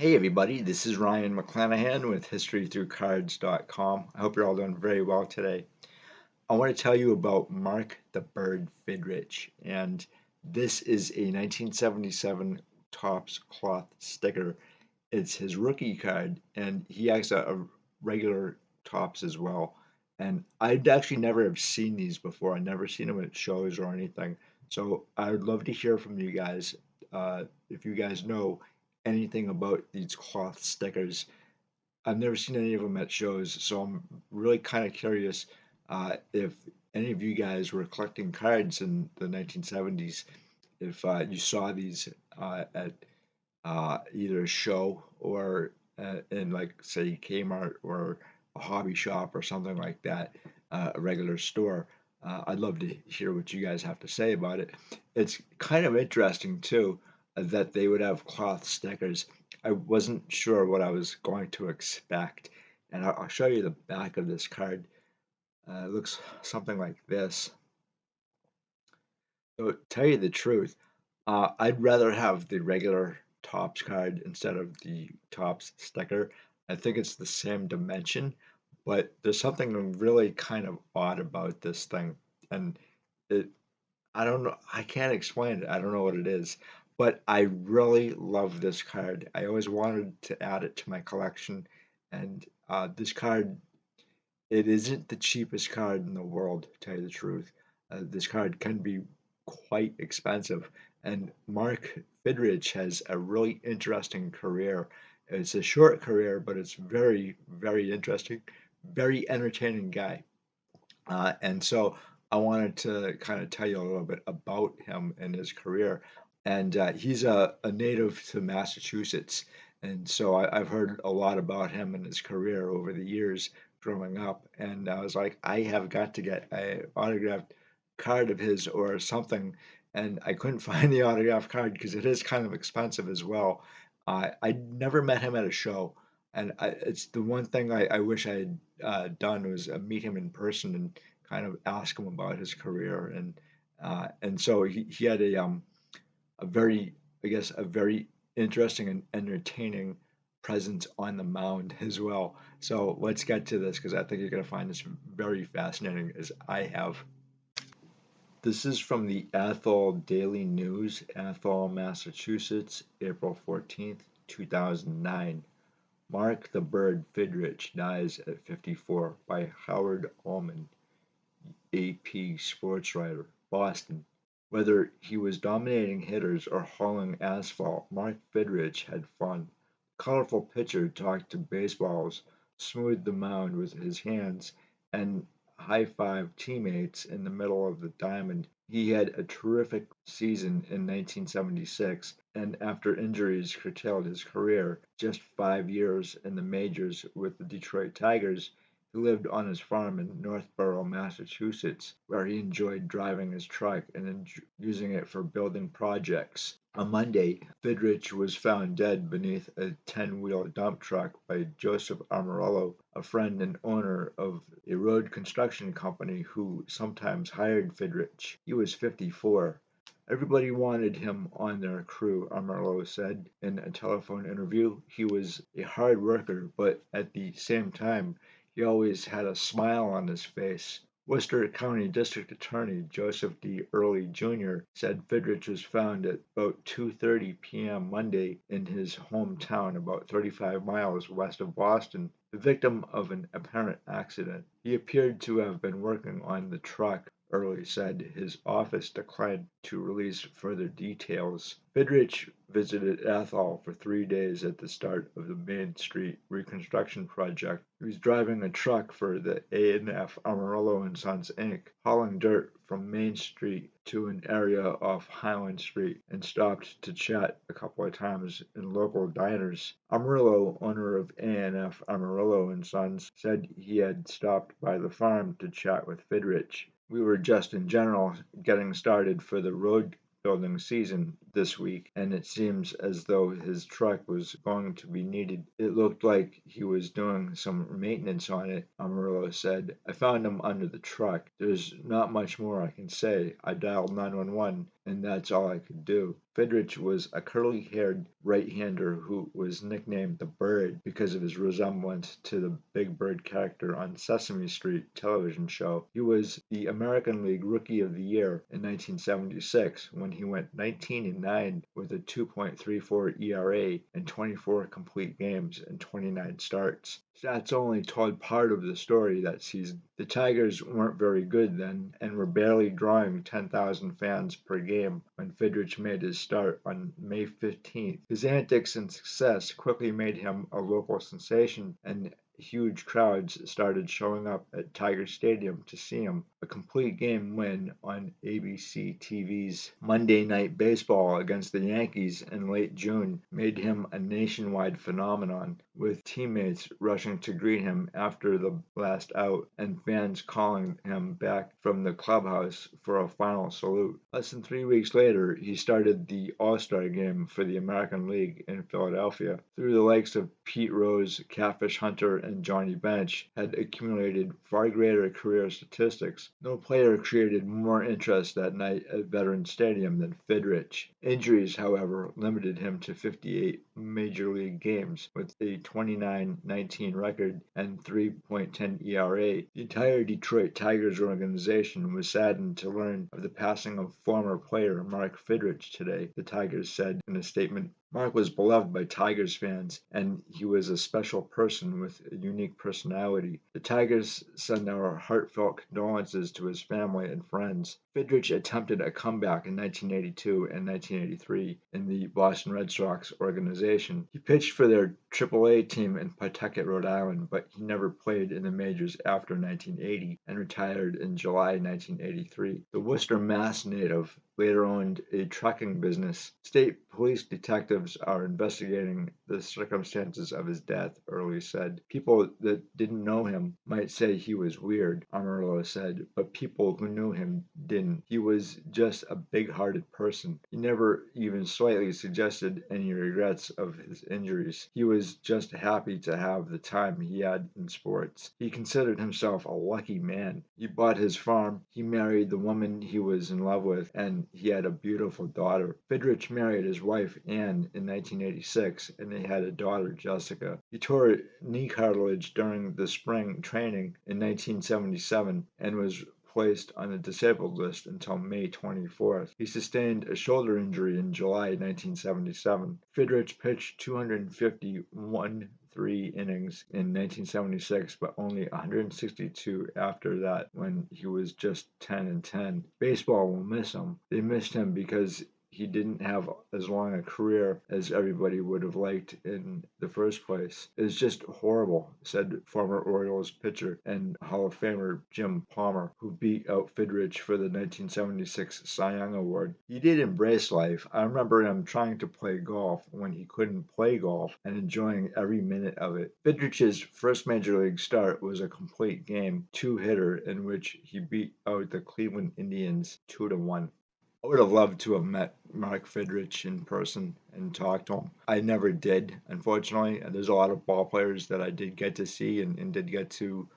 Hey everybody, this is Ryan McClanahan with historythroughcards.com. I hope you're all doing very well today. I want to tell you about Mark the Bird Fidrych, and this is a 1977 Topps cloth sticker. It's his rookie card, and he has a regular Topps as well. And I'd actually never have seen these before. I'd never seen them at shows or anything. So I would love to hear from you guys if you guys know anything about these cloth stickers. I've never seen any of them at shows, so I'm really kind of curious if any of you guys were collecting cards in the 1970s, if you saw these at either a show or in, like, say, Kmart or a hobby shop or something like that, a regular store. I'd love to hear what you guys have to say about it. It's kind of interesting too that they would have cloth stickers. I wasn't sure what I was going to expect, and I'll show you the back of this card. It looks something like this. So, tell you the truth, I'd rather have the regular Topps card instead of the Topps sticker. I think it's the same dimension, but there's something really kind of odd about this thing, and it I don't know. I can't explain it. I don't know what it is, but I really love this card. I always wanted to add it to my collection, and this card, it isn't the cheapest card in the world, to tell you the truth. This card can be quite expensive, and Mark Fidrych has a really interesting career. It's a short career, but it's very, very interesting, very entertaining guy. And so I wanted to kind of tell you a little bit about him and his career. And he's a native to Massachusetts. And so I've heard a lot about him and his career over the years growing up. And I was like, I have got to get a autographed card of his or something. And I couldn't find the autographed card because it is kind of expensive as well. I never met him at a show. And it's the one thing I wish I had done was meet him in person and kind of ask him about his career. And so he had a very, I guess, a very interesting and entertaining presence on the mound as well. So let's get to this because I think you're going to find this very fascinating, as I have. This is from the Athol Daily News, Athol, Massachusetts, April 14th, 2009. Mark the Bird Fidrych dies at 54 by Howard Ullman, AP sports writer, Boston. Whether he was dominating hitters or hauling asphalt, Mark Fidrych had fun. The colorful pitcher talked to baseballs, smoothed the mound with his hands, and high-fived teammates in the middle of the diamond. He had a terrific season in 1976, and after injuries curtailed his career, just 5 years in the majors with the Detroit Tigers, he lived on his farm in Northborough, Massachusetts, where he enjoyed driving his truck and using it for building projects. On Monday, Fidrych was found dead beneath a 10-wheel dump truck by Joseph Amarello, a friend and owner of a road construction company who sometimes hired Fidrych. He was 54. Everybody wanted him on their crew, Amarello said in a telephone interview. He was a hard worker, but at the same time, he always had a smile on his face. Worcester County District Attorney Joseph D. Early, Jr. said Fidrych was found at about 2:30 p.m. Monday in his hometown, about 35 miles west of Boston, the victim of an apparent accident. He appeared to have been working on the truck. Early said his office declined to release further details. Fidrych visited Athol for 3 days at the start of the Main Street reconstruction project. He was driving a truck for the A&F Amarello and Sons Inc., hauling dirt from Main Street to an area off Highland Street, and stopped to chat a couple of times in local diners. Amarillo, owner of A&F Amarillo and Sons, said he had stopped by the farm to chat with Fidrych. We were just in general getting started for the road building season, this week, and it seems as though his truck was going to be needed. It looked like he was doing some maintenance on it, Amarillo said. I found him under the truck. There's not much more I can say. I dialed 911, and that's all I could do. Fidrych was a curly-haired right-hander who was nicknamed the Bird because of his resemblance to the Big Bird character on Sesame Street television show. He was the American League Rookie of the Year in 1976 when he went 19-9 with a 2.34 ERA in 24 complete games and 29 starts. That's only told part of the story that season. The Tigers weren't very good then and were barely drawing 10,000 fans per game when Fidrych made his start on May 15th. His antics and success quickly made him a local sensation, and huge crowds started showing up at Tiger Stadium to see him. A complete game win on ABC TV's Monday Night Baseball against the Yankees in late June made him a nationwide phenomenon, with teammates rushing to greet him after the last out and fans calling him back from the clubhouse for a final salute. Less than 3 weeks later, he started the All-Star game for the American League in Philadelphia. Through the likes of Pete Rose, Catfish Hunter, and Johnny Bench had accumulated far greater career statistics. No player created more interest that night at Veterans Stadium than Fidrych. Injuries, however, limited him to 58 major league games with a 29-19 record and 3.10 ERA. The entire Detroit Tigers organization was saddened to learn of the passing of former player Mark Fidrych today, the Tigers said in a statement. Mark was beloved by Tigers fans, and he was a special person with a unique personality. The Tigers send our heartfelt condolences to his family and friends. Fidrych attempted a comeback in 1982 and 1983 in the Boston Red Sox organization. He pitched for their AAA team in Pawtucket, Rhode Island, but he never played in the majors after 1980 and retired in July 1983. The Worcester, Mass native later owned a trucking business. State police detectives are investigating the circumstances of his death, Early said. People that didn't know him might say he was weird, Amarillo said, but people who knew him didn't. He was just a big-hearted person. He never even slightly suggested any regrets of his injuries. He was just happy to have the time he had in sports. He considered himself a lucky man. He bought his farm, he married the woman he was in love with, and he had a beautiful daughter. Fidrych married his wife Anne in 1986, and they had a daughter, Jessica. He tore knee cartilage during the spring training in 1977 and was placed on the disabled list until May 24th. He sustained a shoulder injury in July 1977. Fidrych pitched 251 innings in 1976, but only 162 after that when he was just 10-10. Baseball will miss him. They missed him because he didn't have as long a career as everybody would have liked in the first place. It's just horrible, said former Orioles pitcher and Hall of Famer Jim Palmer, who beat out Fidrych for the 1976 Cy Young Award. He did embrace life. I remember him trying to play golf when he couldn't play golf and enjoying every minute of it. Fidrych's first major league start was a complete game, two-hitter in which he beat out the Cleveland Indians 2-1. I would have loved to have met Mark Fidrych in person and talked to him. I never did, unfortunately. And there's a lot of ball players that I did get to see and did get to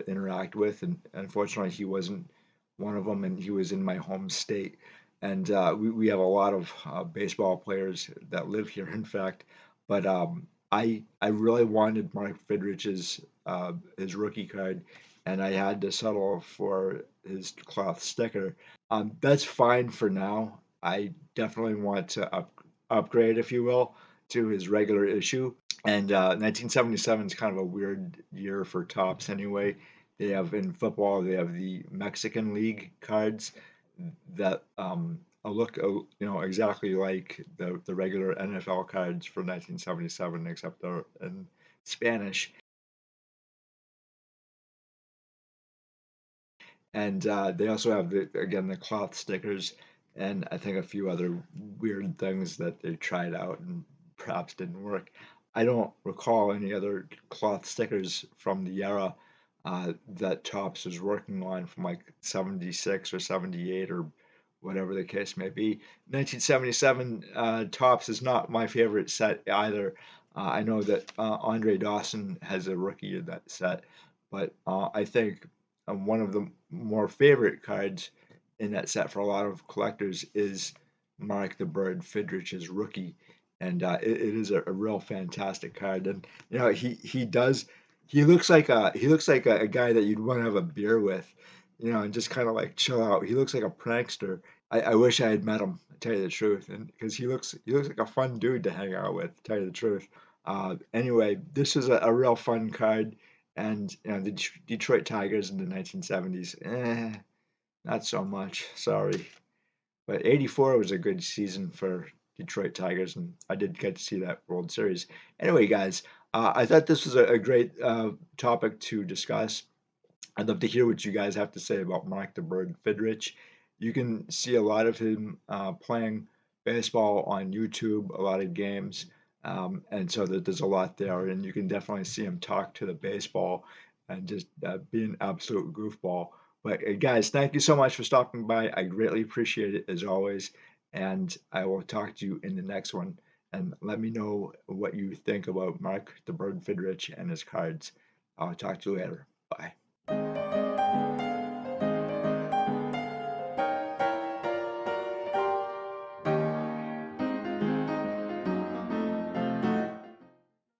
interact with, and unfortunately, he wasn't one of them, and he was in my home state. And we have a lot of baseball players that live here, in fact. But I really wanted Mark Fidrych's his rookie card, and I had to settle for his cloth sticker. That's fine for now. I definitely want to upgrade, if you will, to his regular issue. And 1977 is kind of a weird year for tops anyway. They have in football, they have the Mexican League cards that look, exactly like the regular NFL cards for 1977, except they're in Spanish. And they also have again the cloth stickers, and I think a few other weird things that they tried out and perhaps didn't work. I don't recall any other cloth stickers from the era that Topps was working on from like 76 or 78 or whatever the case may be. 1977 Topps is not my favorite set either. I know that Andre Dawson has a rookie in that set, but I think one of the more favorite cards in that set for a lot of collectors is Mark the Bird Fidrych's rookie, and it is a real fantastic card. And you know, he looks like a guy that you'd want to have a beer with, you know, and just kind of like chill out. He looks like a prankster. I wish I had met him, to tell you the truth, and because he looks like a fun dude to hang out with, to tell you the truth. Anyway, this is a real fun card, and you know, the Detroit Tigers in the 1970s, not so much. Sorry, but '84 was a good season for Detroit Tigers, and I did get to see that World Series. Anyway, guys, I thought this was a great topic to discuss. I'd love to hear what you guys have to say about Mark the Bird Fidrych. You can see a lot of him playing baseball on YouTube, a lot of games, and so there's a lot there. And you can definitely see him talk to the baseball and just be an absolute goofball. But guys, thank you so much for stopping by. I greatly appreciate it as always. And I will talk to you in the next one. And let me know what you think about Mark the Bird Fidrych and his cards. I'll talk to you later. Bye.